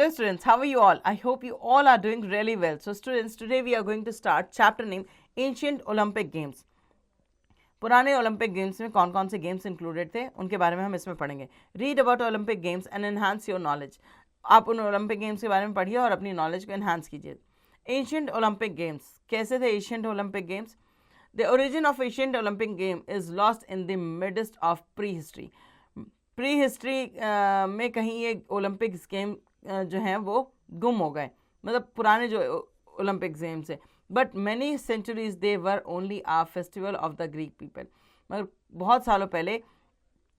Hello students, how are you all? I hope you all are doing really well. So students, today we are going to start chapter name Ancient Olympic Games. पुराने Olympic games में कौन कौन से games included थे उनके बारे में हम इसमें पढ़ेंगे. Read about Olympic games and enhance your knowledge. आप उन ओलंपिक गेम्स के बारे में पढ़िए और अपनी नॉलेज को एनहांस कीजिए. एंशिएंट ओलंपिक गेम्स कैसे थे? Ancient Olympic games, the origin of ancient Olympic game is lost in the midst of pre history. Pre history में कहीं ये ओलंपिक्स गेम जो हैं वो गुम हो गए, मतलब पुराने जो ओलंपिक गेम्स है. But many centuries they were only a festival of the Greek people. मगर बहुत सालों पहले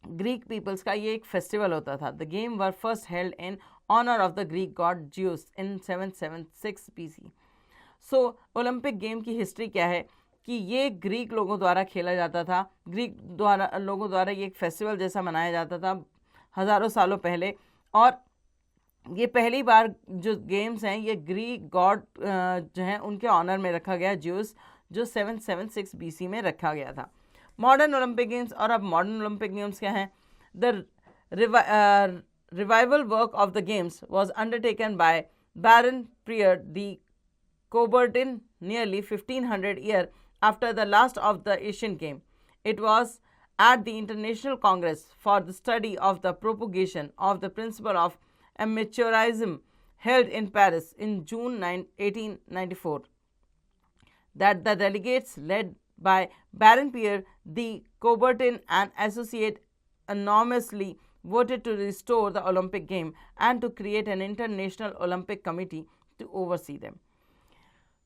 ग्रीक पीपल्स का ये एक फेस्टिवल होता था. The game were first held in honour of the Greek god Zeus in 776 BC. So Olympic game की हिस्ट्री क्या है कि ये ग्रीक लोगों द्वारा खेला जाता था. ग्रीक लोगों द्वारा ये एक फेस्टिवल जैसा मनाया जाता था हज़ारों सालों पहले. और ये पहली बार जो गेम्स हैं ये ग्रीक गॉड जो हैं उनके ऑनर में रखा गया, ज्यूस, जो 776 BC में रखा गया था. Modern Olympic games. और अब मॉडर्न ओलंपिक गेम्स क्या हैं? The revival work of the games was undertaken by Baron Pierre de Coubertin nearly 1500 years after the last of the Asian Game. It was at the International Congress for the Study of the Propagation of the Principle of Amateurism held in Paris in June 1894 that the delegates led by Baron Pierre de Coubertin and associate anonymously voted to restore the Olympic game and to create an international Olympic committee to oversee them.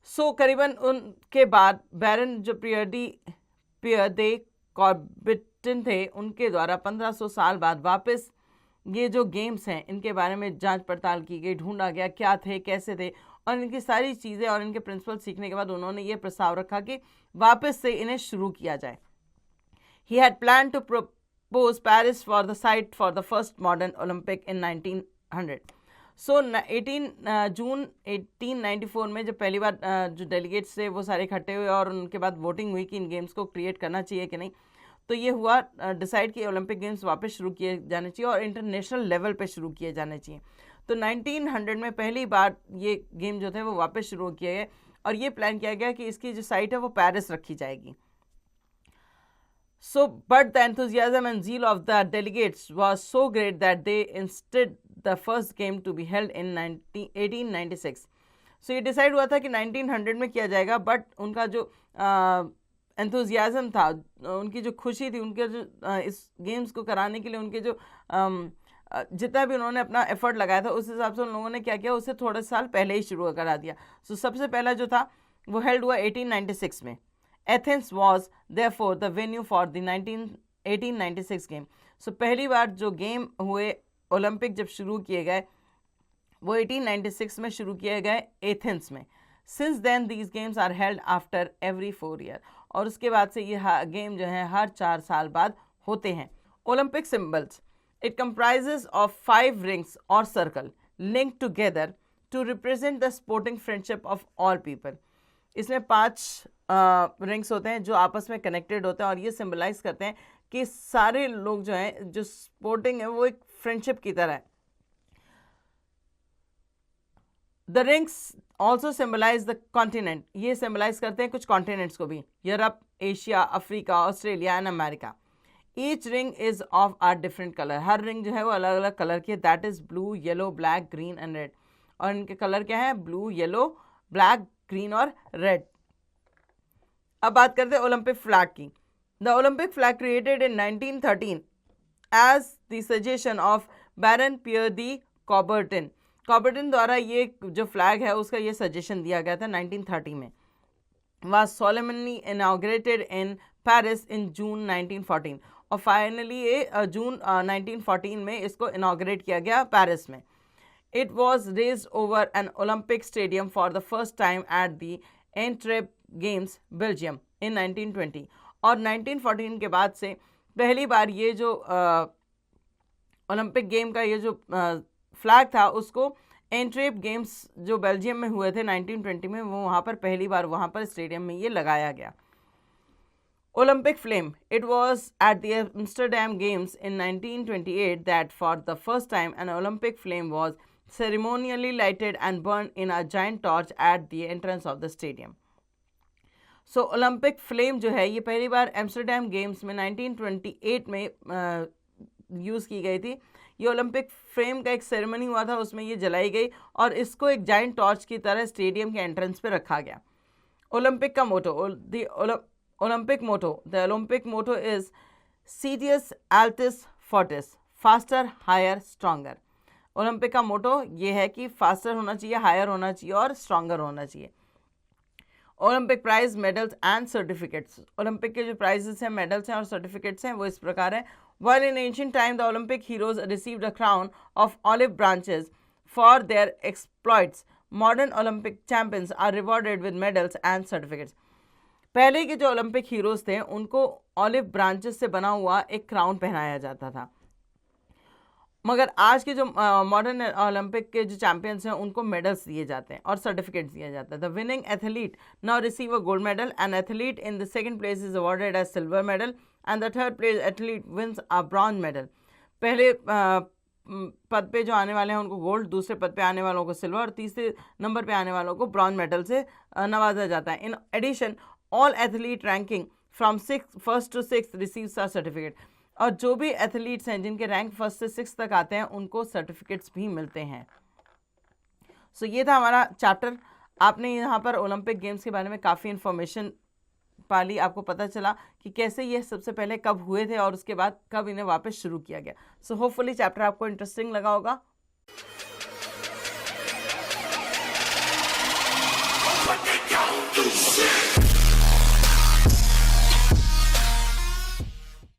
सो करीबन उनके बाद बैरन जो पियर दे कॉर्बिटन थे उनके द्वारा 1500 साल बाद वापस ये जो गेम्स हैं इनके बारे में जांच पड़ताल की गई, ढूंढा गया क्या थे, कैसे थे, और इनकी सारी चीज़ें और इनके प्रिंसिपल सीखने के बाद उन्होंने ये प्रस्ताव रखा कि वापस से इन्हें शुरू किया जाए. He had plan to propose Paris for the site for the first modern Olympic in 1900. सो 18 जून 1894 में जब पहली बार जो डेलीगेट्स थे वो सारे इकट्ठे हुए और उनके बाद वोटिंग हुई कि इन गेम्स को क्रिएट करना चाहिए कि नहीं, तो ये हुआ डिसाइड कि ओलंपिक गेम्स वापस शुरू किए जाने चाहिए और इंटरनेशनल लेवल पे शुरू किए जाने चाहिए. तो 1900 में पहली बार ये गेम जो थे वो वापस शुरू किए गए और ये प्लान किया गया कि इसकी जो साइट है वो पेरिस रखी जाएगी. So, but the enthusiasm and zeal of the delegates was so great that they insisted the first game to be held in 1896. So, ये डिसाइड हुआ था कि 1900 में किया जाएगा, बट उनका जो एंथुजियाज़म था, उनकी जो खुशी थी, उनके जो इस गेम्स को कराने के लिए उनके जो जितना भी उन्होंने अपना एफर्ट लगाया था उस हिसाब से उन लोगों ने क्या किया, उससे थोड़े साल पहले ही शुरू करा दिया. सो सबसे पहला जो था वो हेल्ड हुआ 1896 में. Athens was therefore the venue for the 1896 game. So पहली बार जो गेम हुए ओलंपिक जब शुरू किए गए वो 1896 में शुरू किए गए एथेंस में. Since then these games are held after every 4 years. और उसके बाद से ये गेम जो है हर 4 साल बाद होते हैं. Olympic symbols. It comprises of 5 rings or circle linked together to represent the sporting friendship of all people. इसमें 5 रिंग्स होते हैं जो आपस में कनेक्टेड होते हैं और ये सिंबलाइज करते हैं कि सारे लोग जो हैं जो स्पोर्टिंग है वो एक फ्रेंडशिप की तरह है. The rings also symbolize the continent. ये सिंबलाइज करते हैं कुछ कॉन्टिनेंट्स को भी, Europe, Asia, Africa, Australia and America. Each ring is of are different colour. हर रिंग जो है वो अलग अलग कलर की है. That is blue, yellow, black, green and red. और इनके कलर क्या है? ब्लू, येलो, ब्लैक, ग्रीन और रेड. अब बात करते हैं ओलंपिक फ्लैग की. The Olympic flag created in 1913 as the suggestion of baron Pierre de Coubertin. Coubertin द्वारा ये जो फ्लैग है उसका ये सजेशन दिया गया था 1930 में. Was solemnly inaugurated in Paris in June 1914. और फाइनली ये जून 1914 में इसको इनॉग्रेट किया गया पेरिस में. It was raised over an Olympic stadium for the first time at the Antwerp games Belgium in 1920. और 1914 के बाद से पहली बार ये जो ओलंपिक गेम का ये जो फ्लैग था उसको एंट्रेप गेम्स जो बेल्जियम में हुए थे 1920 में, वो वहाँ पर पहली बार वहाँ पर स्टेडियम में ये लगाया गया. Olympic flame. It was at the Amsterdam games in 1928 that for the first time an Olympic flame was ceremonially lighted and burned in a giant torch at the entrance of the stadium. So Olympic flame जो है ये पहली बार Amsterdam games में 1928 में use की गई थी। ये ओलंपिक फ्लेम का एक सेरेमनी हुआ था, उसमें ये जलाई गई और इसको एक जाइंट टॉर्च की तरह स्टेडियम के एंट्रेंस पे रखा गया। ओलंपिक का motto, the Olympic motto is citius altius fortius, faster higher stronger. Olympic का मोटो ये है कि फास्टर होना चाहिए, हायर होना चाहिए और स्ट्रॉन्गर होना चाहिए। Olympic prize, medals and certificates. Olympic के जो प्राइजेस हैं, मेडल्स हैं और सर्टिफिकेट्स हैं वो इस प्रकार हैं। While in ancient time the Olympic heroes received a crown of olive branches for their exploits, modern Olympic champions are rewarded with medals and certificates. पहले के जो ओलंपिक हीरोज थे उनको ऑलिव ब्रांचेस से बना हुआ एक क्राउन पहनाया जाता था, मगर आज के जो मॉडर्न ओलंपिक के जो चैंपियंस हैं उनको मेडल्स दिए जाते हैं और सर्टिफिकेट्स दिया जाता है। The winning athlete now receive a gold medal, an athlete in the second place is awarded as silver medal and the third place athlete wins a bronze medal. पहले पद पे जो आने वाले हैं उनको गोल्ड, दूसरे पद पे आने वालों को सिल्वर और तीसरे नंबर पे आने वालों को ब्रॉन्ज मेडल से नवाजा जाता है। In addition all athlete ranking from first to sixth receives a certificate. और जो भी एथलीट्स हैं जिनके रैंक फर्स्ट से सिक्स तक आते हैं उनको सर्टिफिकेट्स भी मिलते हैं। सो ये था हमारा चैप्टर। आपने यहाँ पर ओलंपिक गेम्स के बारे में काफ़ी इन्फॉर्मेशन पाली, आपको पता चला कि कैसे ये सबसे पहले कब हुए थे और उसके बाद कब इन्हें वापस शुरू किया गया। सो होपफुली चैप्टर आपको इंटरेस्टिंग लगा होगा।